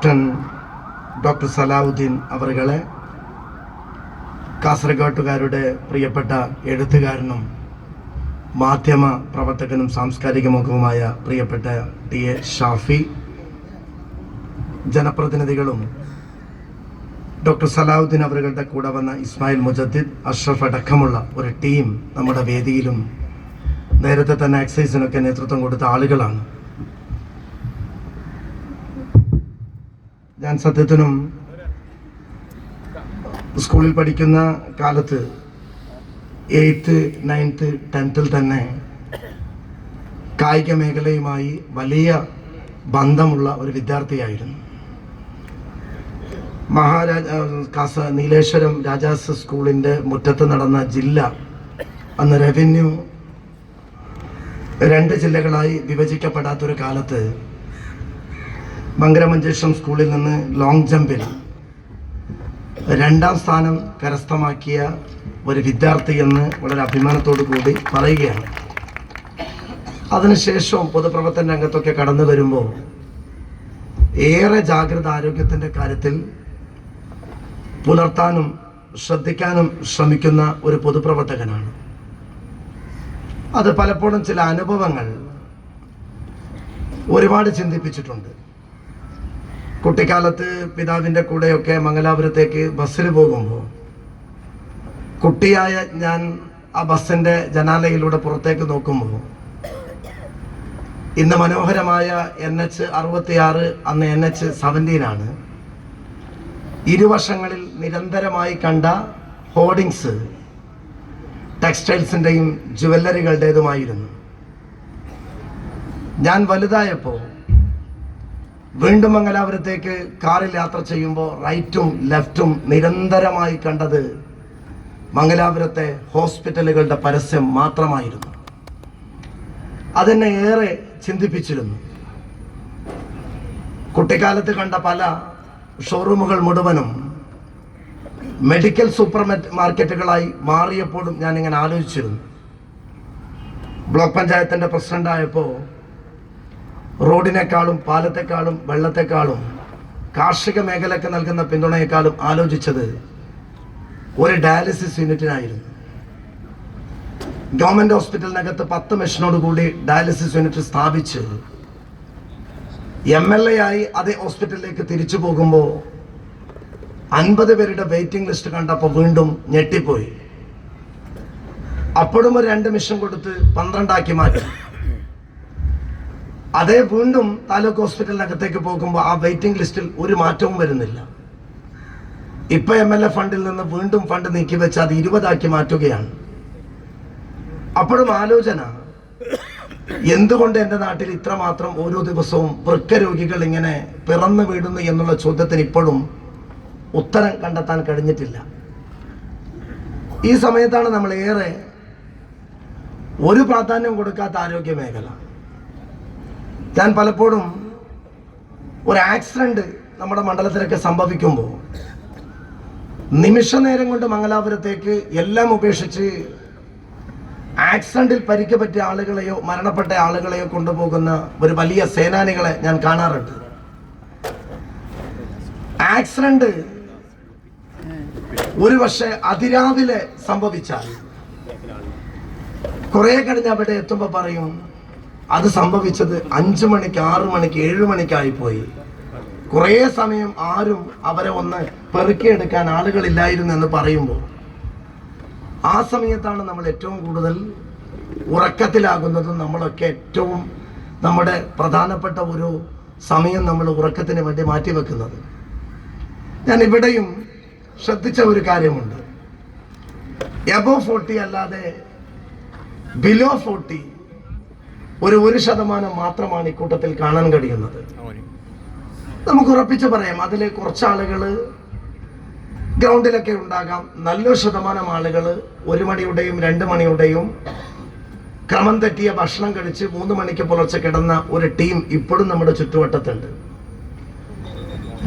Captain doctor Salahuddin അവറുകളെ, കാസർഗോട്ടുകാരുടെ പ്രിയപ്പെട്ട എഴുത്തുകാരനും മാധ്യമ പ്രവർത്തകനും സാംസ്കാരിക മുഖവുമായ പ്രിയപ്പെട്ട ടി.എ. ഷാഫി, ജനപ്രതിനിധികളും ഡോക്ടർ സലാഹുദ്ദീൻ അവരുടെ കൂടെ വന്ന ഇസ്മായിൽ മുജദ്ദിദ്, അഷ്റഫ് അടക്കമുള്ള ഒരു ടീം നമ്മുടെ വേദിയിലും നേരത്തെ തന്നെ എക്സൈസിനൊക്കെ നേതൃത്വം കൊടുത്ത ആളുകളാണ്. ഞാൻ സത്യത്തിനും സ്കൂളിൽ പഠിക്കുന്ന കാലത്ത് 8th, 9th, 10th തന്നെ കായിക മേഖലയുമായി വലിയ ബന്ധമുള്ള ഒരു വിദ്യാർത്ഥിയായിരുന്നു. നീലേശ്വരം രാജാസ് സ്കൂളിൻ്റെ മുറ്റത്ത് നടന്ന ജില്ല, അന്ന് റവന്യൂ 2 ജില്ലകളായി വിഭജിക്കപ്പെടാത്തൊരു കാലത്ത് മംഗലമഞ്ചേശ്വരം സ്കൂളിൽ നിന്ന് ലോങ് ജമ്പിൽ 2ാം സ്ഥാനം കരസ്ഥമാക്കിയ ഒരു വിദ്യാർത്ഥി എന്ന് വളരെ അഭിമാനത്തോടു കൂടി പറയുകയാണ്. അതിനുശേഷം പൊതുപ്രവർത്തന രംഗത്തൊക്കെ കടന്നു വരുമ്പോൾ ഏറെ ജാഗ്രത ആരോഗ്യത്തിൻ്റെ കാര്യത്തിൽ പുലർത്താനും ശ്രദ്ധിക്കാനും ശ്രമിക്കുന്ന ഒരു പൊതുപ്രവർത്തകനാണ്. അത് പലപ്പോഴും ചില അനുഭവങ്ങൾ ഒരുപാട് ചിന്തിപ്പിച്ചിട്ടുണ്ട്. കുട്ടിക്കാലത്ത് പിതാവിൻ്റെ കൂടെയൊക്കെ മംഗലാപുരത്തേക്ക് ബസ്സിൽ പോകുമ്പോൾ കുട്ടിയായ ഞാൻ ആ ബസ്സിൻ്റെ ജനാലയിലൂടെ പുറത്തേക്ക് നോക്കുമ്പോൾ ഇന്ന് മനോഹരമായ NH 66, അന്ന് NH 17 ഇരുവശങ്ങളിൽ നിരന്തരമായി കണ്ട ഹോർഡിങ്സ് ടെക്സ്റ്റൈൽസിൻ്റെയും ജുവല്ലറികളുടേതുമായിരുന്നു. ഞാൻ വലുതായപ്പോൾ വീണ്ടും മംഗലാപുരത്തേക്ക് കാറിൽ യാത്ര ചെയ്യുമ്പോൾ റൈറ്റും ലെഫ്റ്റും നിരന്തരമായി കണ്ടത് മംഗലാപുരത്തെ ഹോസ്പിറ്റലുകളുടെ പരസ്യം മാത്രമായിരുന്നു. അതെന്നെ ഏറെ ചിന്തിപ്പിച്ചിരുന്നു. കുട്ടിക്കാലത്ത് കണ്ട പല ഷോറൂമുകൾ മുഴുവനും മെഡിക്കൽ സൂപ്പർ മാർക്കറ്റുകളായി മാറിയപ്പോഴും ഞാനിങ്ങനെ ആലോചിച്ചിരുന്നു. ബ്ലോക്ക് പഞ്ചായത്തിൻ്റെ പ്രസിഡൻ്റായപ്പോൾ റോഡിനേക്കാളും പാലത്തെക്കാളും വെള്ളത്തെക്കാളും കാർഷിക മേഖലയ്ക്ക് നൽകുന്ന പിന്തുണയെക്കാളും ആലോചിച്ചത് ഒരു ഡയാലിസിസ് യൂണിറ്റിനായിരുന്നു. ഗവൺമെൻറ് ഹോസ്പിറ്റലിനകത്ത് 10 മെഷീനോട് കൂടി ഡയാലിസിസ് യൂണിറ്റ് സ്ഥാപിച്ച് MLA ആയി അതേ ഹോസ്പിറ്റലിലേക്ക് തിരിച്ചു പോകുമ്പോൾ 50 പേരുടെ വെയിറ്റിംഗ് ലിസ്റ്റ് കണ്ടപ്പോൾ വീണ്ടും ഞെട്ടിപ്പോയി. അപ്പോഴും ഒരു 2 മെഷീൻ കൊടുത്ത് 12 മാറ്റി. അതേ വീണ്ടും താലൂക്ക് ഹോസ്പിറ്റലിനകത്തേക്ക് പോകുമ്പോൾ ആ വെയിറ്റിംഗ് ലിസ്റ്റിൽ ഒരു മാറ്റവും വരുന്നില്ല. ഇപ്പൊ MLA ഫണ്ടിൽ നിന്ന് വീണ്ടും ഫണ്ട് നീക്കി വെച്ച് അത് 20 മാറ്റുകയാണ്. അപ്പോഴും ആലോചന, എന്തുകൊണ്ട് എൻ്റെ നാട്ടിൽ ഇത്രമാത്രം ഓരോ ദിവസവും വൃക്ക രോഗികൾ ഇങ്ങനെ പിറന്നു വീഴുന്നു എന്നുള്ള ചോദ്യത്തിന് ഇപ്പോഴും ഉത്തരം കണ്ടെത്താൻ കഴിഞ്ഞിട്ടില്ല. ഈ സമയത്താണ് നമ്മൾ ഏറെ ഒരു പ്രാധാന്യം കൊടുക്കാത്ത ആരോഗ്യ മേഖല. ഞാൻ പലപ്പോഴും ഒരു ആക്സിഡന്റ് നമ്മുടെ മണ്ഡലത്തിലൊക്കെ സംഭവിക്കുമ്പോൾ നിമിഷ നേരം കൊണ്ട് മംഗലാപുരത്തേക്ക് എല്ലാം ഉപേക്ഷിച്ച് ആക്സിഡന്റിൽ പരിക്ക് പറ്റിയ ആളുകളെയോ മരണപ്പെട്ട ആളുകളെയോ കൊണ്ടുപോകുന്ന ഒരു വലിയ സേനാനികളെ ഞാൻ കാണാറുണ്ട്. ആക്സിഡന്റ് ഒരു പക്ഷേ അതിരാവിലെ സംഭവിച്ചാൽ കുറെ കഴിഞ്ഞ് അവിടെ എത്തുമ്പോൾ പറയും അത് സംഭവിച്ചത് 5 മണിക്ക്, 6 മണിക്ക്, 7 മണിക്കായി പോയി. കുറേ സമയം ആരും അവരെ ഒന്ന് പെറുക്കിയെടുക്കാൻ ആളുകളില്ലായിരുന്നു എന്ന് പറയുമ്പോൾ ആ സമയത്താണ് നമ്മൾ ഏറ്റവും കൂടുതൽ ഉറക്കത്തിലാകുന്നതും. നമ്മളൊക്കെ ഏറ്റവും നമ്മുടെ പ്രധാനപ്പെട്ട ഒരു സമയം നമ്മൾ ഉറക്കത്തിന് വേണ്ടി മാറ്റിവെക്കുന്നത്. ഞാൻ ഇവിടെയും ശ്രദ്ധിച്ച ഒരു കാര്യമുണ്ട്. എബോവ് 40 അല്ലാതെ ബിലോ 40 ഒരു 1% മാത്രമാണ് ഇക്കൂട്ടത്തിൽ കാണാൻ കഴിയുന്നത്. നമുക്ക് ഉറപ്പിച്ച് പറയാം, അതിൽ കുറച്ചാളുകൾ ഗ്രൗണ്ടിലൊക്കെ ഉണ്ടാകാം. നല്ലൊരു ശതമാനം ആളുകൾ 1 മണിയുടെയും 2 മണിയുടെയും ക്രമം തെറ്റിയ ഭക്ഷണം കഴിച്ച് 3 മണിക്ക് പുലർച്ചെ കിടന്ന ഒരു ടീം ഇപ്പോഴും നമ്മുടെ ചുറ്റുവട്ടത്തുണ്ട്.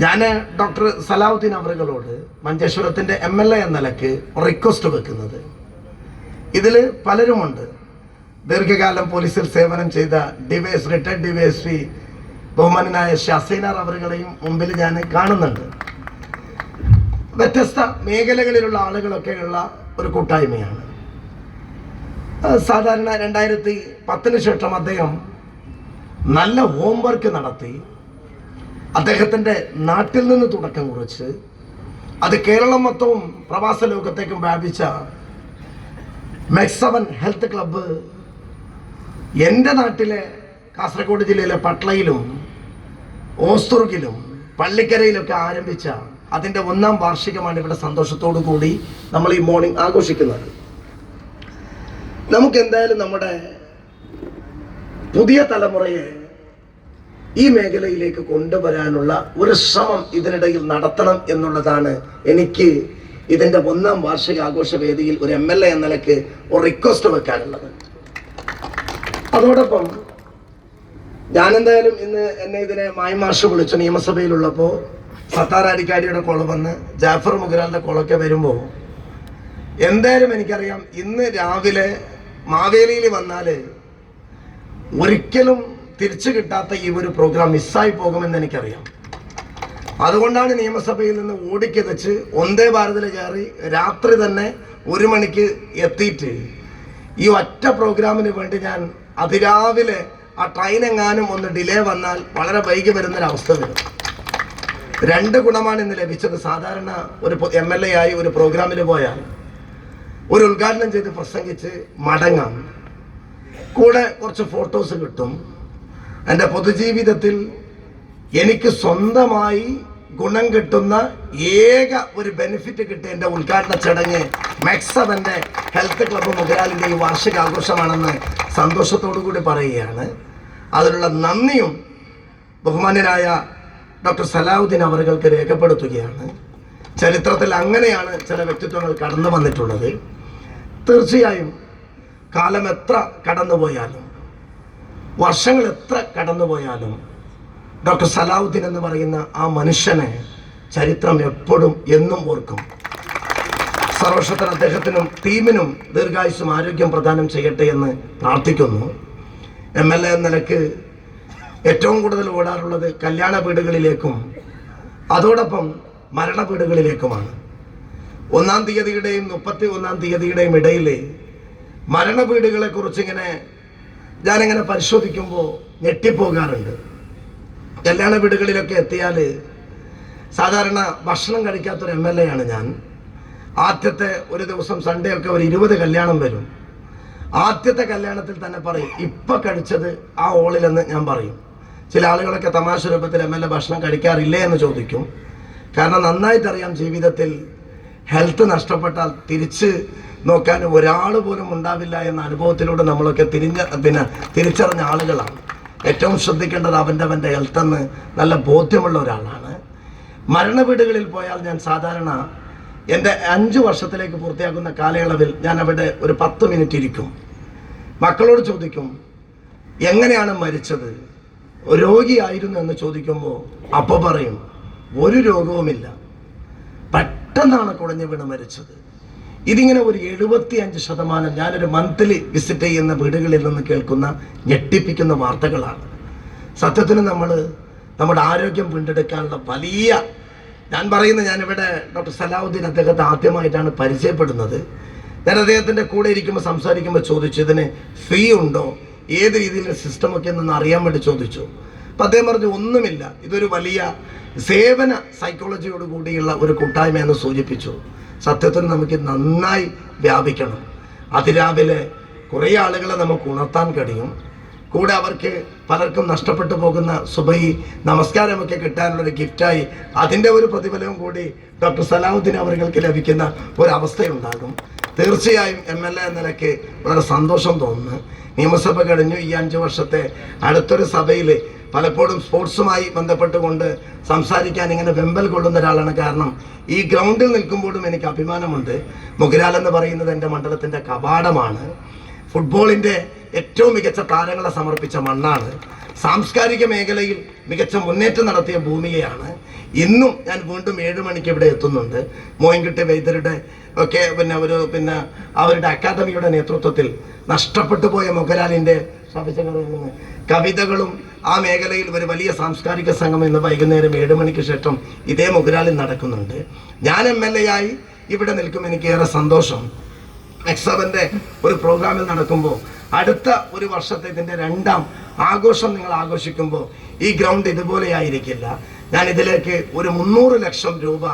ഞാൻ ഡോക്ടർ സലാഹുദ്ദീൻ അവറുകളോട് മഞ്ചേശ്വരത്തിൻ്റെ MLA എന്ന നിലയ്ക്ക് റിക്വസ്റ്റ് വെക്കുന്നത്, ഇതിൽ പലരുമുണ്ട്. ദീർഘകാലം പോലീസിൽ സേവനം ചെയ്ത റിട്ടയർഡ് DYSP ബഹുമാനനായ ഷസീനാർ അവരുകളെയും മുമ്പിൽ ഞാൻ കാണുന്നുണ്ട്. വ്യത്യസ്ത മേഖലകളിലുള്ള ആളുകളൊക്കെയുള്ള ഒരു കൂട്ടായ്മയാണ്. സാധാരണ 2010 ശേഷം അദ്ദേഹം നല്ല ഹോംവർക്ക് നടത്തി അദ്ദേഹത്തിൻ്റെ നാട്ടിൽ നിന്ന് തുടക്കം കുറിച്ച് അത് കേരളം മൊത്തവും പ്രവാസ ലോകത്തേക്കും വ്യാപിച്ച മെക്സവൻ ഹെൽത്ത് ക്ലബ്ബ് എൻ്റെ നാട്ടിലെ കാസർഗോഡ് ജില്ലയിലെ പട്ളയിലും ഓസ്തുർഗിലും പള്ളിക്കരയിലൊക്കെ ആരംഭിച്ച അതിൻ്റെ 1ാം വാർഷികമാണ് ഇവിടെ സന്തോഷത്തോടു കൂടി നമ്മൾ ഈ മോർണിംഗ് ആഘോഷിക്കുന്നത്. നമുക്ക് എന്തായാലും നമ്മുടെ പുതിയ തലമുറയെ ഈ മേഖലയിലേക്ക് കൊണ്ടുവരാനുള്ള ഒരു ശ്രമം ഇതിനിടയിൽ നടത്തണം എന്നുള്ളതാണ് എനിക്ക് ഇതിൻ്റെ 1ാം വാർഷിക ആഘോഷ വേദിയിൽ ഒരു MLA എന്ന നിലയ്ക്ക് ഒരു റിക്വസ്റ്റ് വെക്കാനുള്ളത്. അതോടൊപ്പം ഞാനെന്തായാലും ഇന്ന് എന്നെ ഇതിനെ മായ്മാഷ് വിളിച്ചു നിയമസഭയിലുള്ളപ്പോൾ സത്താർ അരിക്കാടിയുടെ കോള് വന്ന് ജാഫർ മുഗരാലിൻ്റെ കോളൊക്കെ വരുമ്പോൾ എന്തായാലും എനിക്കറിയാം ഇന്ന് രാവിലെ മാവേലിയിൽ വന്നാൽ ഒരിക്കലും തിരിച്ചു കിട്ടാത്ത ഈ ഒരു പ്രോഗ്രാം മിസ്സായി പോകുമെന്ന് എനിക്കറിയാം. അതുകൊണ്ടാണ് നിയമസഭയിൽ നിന്ന് ഓടിക്കിതച്ച് വന്ദേ ഭാരതിൽ കയറി രാത്രി തന്നെ 1 മണിക്ക് എത്തിയിട്ട് ഈ ഒറ്റ പ്രോഗ്രാമിന് വേണ്ടി ഞാൻ അതിരാവിലെ ആ ട്രെയിൻ എങ്ങാനും ഒന്ന് ഡിലേ വന്നാൽ വളരെ വൈകി വരുന്നൊരവസ്ഥ വരും. 2 ഗുണമാണ് ഇന്ന് ലഭിച്ചത്. സാധാരണ ഒരു MLA ആയി ഒരു പ്രോഗ്രാമിൽ പോയാൽ ഒരു ഉദ്ഘാടനം ചെയ്ത് പ്രസംഗിച്ച് മടങ്ങാം, കൂടെ കുറച്ച് ഫോട്ടോസ് കിട്ടും. എൻ്റെ പൊതുജീവിതത്തിൽ എനിക്ക് സ്വന്തമായി ഗുണം കിട്ടുന്ന ഏക ഒരു ബെനിഫിറ്റ് കിട്ടിയ എൻ്റെ ഉദ്ഘാടന ചടങ്ങ് മെക്സവൻ്റെ ഹെൽത്ത് ക്ലബ്ബ് മുഗരാലിൻ്റെ ഈ വാർഷിക ആഘോഷമാണെന്ന് സന്തോഷത്തോടു കൂടി പറയുകയാണ്. അതിനുള്ള നന്ദിയും ബഹുമാന്യനായ ഡോക്ടർ സലാഹുദ്ദീൻ അവർക്ക് രേഖപ്പെടുത്തുകയാണ്. ചരിത്രത്തിൽ അങ്ങനെയാണ് ചില വ്യക്തിത്വങ്ങൾ കടന്നു വന്നിട്ടുള്ളത്. തീർച്ചയായും കാലം എത്ര കടന്നുപോയാലും വർഷങ്ങൾ എത്ര കടന്നുപോയാലും ഡോക്ടർ സലാഹുദ്ദീൻ എന്ന് പറയുന്ന ആ മനുഷ്യനെ ചരിത്രം എപ്പോഴും എന്നും ഓർക്കും. സർവശക്തൻ അദ്ദേഹത്തിനും ടീമിനും ദീർഘായുസ്സും ആരോഗ്യം പ്രദാനം ചെയ്യട്ടെ എന്ന് പ്രാർത്ഥിക്കുന്നു. MLA എന്ന നിലയ്ക്ക് ഏറ്റവും കൂടുതൽ ഓടാറുള്ളത് കല്യാണ വീടുകളിലേക്കും അതോടൊപ്പം മരണ വീടുകളിലേക്കുമാണ്. 1-ാം തീയതിയുടെയും 31-ാം തീയതിയുടെയും ഇടയിൽ മരണ വീടുകളെ കുറിച്ചിങ്ങനെ ഞാനിങ്ങനെ പരിശോധിക്കുമ്പോൾ ഞെട്ടിപ്പോകാറുണ്ട്. കല്യാണ വീടുകളിലൊക്കെ എത്തിയാൽ സാധാരണ ഭക്ഷണം കഴിക്കാത്തൊരു MLA ആണ് ഞാൻ. ആദ്യത്തെ ഒരു ദിവസം സൺഡേ ഒക്കെ ഒരു 20 കല്യാണം വരും. ആദ്യത്തെ കല്യാണത്തിൽ തന്നെ പറയും ഇപ്പം കഴിച്ചത് ആ ഹോളിലെന്ന് ഞാൻ പറയും. ചില ആളുകളൊക്കെ തമാശ രൂപത്തിൽ MLA ഭക്ഷണം കഴിക്കാറില്ലേ എന്ന് ചോദിക്കും. കാരണം നന്നായിട്ടറിയാം ജീവിതത്തിൽ ഹെൽത്ത് നഷ്ടപ്പെട്ടാൽ തിരിച്ച് നോക്കാൻ ഒരാൾ പോലും ഉണ്ടാവില്ല എന്ന അനുഭവത്തിലൂടെ നമ്മളൊക്കെ തിരിച്ചറിഞ്ഞ ആളുകളാണ്. ഏറ്റവും ശ്രദ്ധിക്കേണ്ടത് അവൻ്റെ ഹെൽത്തെന്ന് നല്ല ബോധ്യമുള്ള ഒരാളാണ്. മരണ വീടുകളിൽ പോയാൽ ഞാൻ സാധാരണ എൻ്റെ 5 വർഷത്തിലേക്ക് പൂർത്തിയാക്കുന്ന കാലയളവിൽ ഞാൻ അവിടെ ഒരു 10 മിനിറ്റ് ഇരിക്കും. മക്കളോട് ചോദിക്കും എങ്ങനെയാണ് മരിച്ചത്, രോഗിയായിരുന്നു എന്ന് ചോദിക്കുമ്പോൾ അപ്പോൾ പറയും ഒരു രോഗവുമില്ല, പെട്ടെന്നാണ് കുഴഞ്ഞു വീണ് മരിച്ചത്. ഇതിങ്ങനെ ഒരു 75% ഞാനൊരു മന്ത്ലി വിസിറ്റ് ചെയ്യുന്ന വീടുകളിൽ നിന്ന് കേൾക്കുന്ന ഞെട്ടിപ്പിക്കുന്ന വാർത്തകളാണ്. സത്യത്തിന് നമ്മൾ നമ്മുടെ ആരോഗ്യം വീണ്ടെടുക്കാനുള്ള വലിയ ഞാൻ ഞാനിവിടെ ഡോക്ടർ സലാഹുദ്ദീൻ അദ്ദേഹത്തെ ആദ്യമായിട്ടാണ് പരിചയപ്പെടുന്നത്. ഞാൻ അദ്ദേഹത്തിൻ്റെ കൂടെ ഇരിക്കുമ്പോൾ സംസാരിക്കുമ്പോൾ ചോദിച്ചു ഇതിന് ഫീ ഉണ്ടോ, ഏത് രീതിയിലുള്ള സിസ്റ്റമൊക്കെ എന്നൊന്ന് അറിയാൻ വേണ്ടി ചോദിച്ചു. അപ്പം അദ്ദേഹം പറഞ്ഞു ഒന്നുമില്ല, ഇതൊരു വലിയ സേവന സൈക്കോളജിയോട് കൂടിയുള്ള ഒരു കൂട്ടായ്മ എന്ന് സൂചിപ്പിച്ചു. സത്യത്തിൽ നമുക്ക് നന്നായി വ്യാപിക്കണം. അതിരാവിലെ കുറേ ആളുകളെ നമുക്ക് ഉണർത്താൻ കഴിയും. കൂടെ അവർക്ക് പലർക്കും നഷ്ടപ്പെട്ടു പോകുന്ന സുബഹി നമസ്കാരമൊക്കെ കിട്ടാനുള്ളൊരു ഗിഫ്റ്റായി അതിൻ്റെ ഒരു പ്രതിഫലവും കൂടി ഡോക്ടർ സലാഹുദ്ദീൻ അവർക്ക് ലഭിക്കുന്ന ഒരവസ്ഥയുണ്ടാകും. തീർച്ചയായും MLA എന്ന നിലയ്ക്ക് വളരെ സന്തോഷം തോന്നുന്നു. നിയമസഭ കഴിഞ്ഞു. ഈ 5 വർഷത്തെ അടുത്തൊരു സഭയിൽ പലപ്പോഴും സ്പോർട്സുമായി ബന്ധപ്പെട്ടുകൊണ്ട് സംസാരിക്കാൻ ഇങ്ങനെ വെമ്പൽ കൊള്ളുന്ന ഒരാളാണ്. കാരണം ഈ ഗ്രൗണ്ടിൽ നിൽക്കുമ്പോഴും എനിക്ക് അഭിമാനമുണ്ട്. മുഗരാൽ എന്ന് പറയുന്നത് എൻ്റെ മണ്ഡലത്തിൻ്റെ കവാടമാണ്. ഫുട്ബോളിൻ്റെ ഏറ്റവും മികച്ച താരങ്ങളെ സമർപ്പിച്ച മണ്ണാണ്. സാംസ്കാരിക മേഖലയിൽ മികച്ച മുന്നേറ്റം നടത്തിയ ഭൂമികയാണ്. ഇന്നും ഞാൻ വീണ്ടും 7 മണിക്ക് ഇവിടെ എത്തുന്നുണ്ട്. മോയിൻകുട്ടി വൈദ്യരുടെ ഒക്കെ അവരുടെ അക്കാദമിയുടെ നേതൃത്വത്തിൽ നഷ്ടപ്പെട്ടു പോയ മുഗരാലിൻ്റെ കവിതകളും ആ മേഖലയിൽ ഒരു വലിയ സാംസ്കാരിക സംഘം ഇന്ന് വൈകുന്നേരം 7 മണിക്ക് ശേഷം ഇതേ മുഗ്രാലിൽ നടക്കുന്നുണ്ട്. ഞാൻ MLA ആയി ഇവിടെ നിൽക്കും. എനിക്ക് ഏറെ സന്തോഷം. എക്സവന്റെ ഒരു പ്രോഗ്രാമിൽ നടക്കുമ്പോൾ അടുത്ത ഒരു വർഷത്തെ ഇതിൻ്റെ 2ാം ആഘോഷം നിങ്ങൾ ആഘോഷിക്കുമ്പോൾ ഈ ഗ്രൗണ്ട് ഇതുപോലെ ആയിരിക്കില്ല. ഞാൻ ഇതിലേക്ക് ഒരു 300 ലക്ഷം രൂപ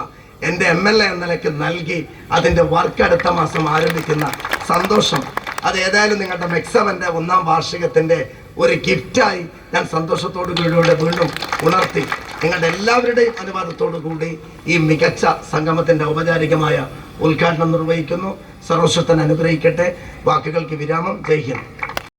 എൻ്റെ MLA എന്ന നിലയ്ക്ക് നൽകി അതിൻ്റെ വർക്ക് അടുത്ത മാസം ആരംഭിക്കുന്ന സന്തോഷം അത് ഏതായാലും നിങ്ങളുടെ മെക്സവൻ്റെ 1ാം വാർഷികത്തിൻ്റെ ഒരു ഗിഫ്റ്റായി ഞാൻ സന്തോഷത്തോടു കൂടിയുടെ വീണ്ടും ഉണർത്തി നിങ്ങളുടെ എല്ലാവരുടെയും അനുവാദത്തോടു കൂടി ഈ മികച്ച സംഗമത്തിൻ്റെ ഔപചാരികമായ ഉദ്ഘാടനം നിർവഹിക്കുന്നു. സർവശക്തൻ അനുഗ്രഹിക്കട്ടെ. വാക്കുകൾക്ക് വിരാമം. ജയ് ഹിന്ദ്.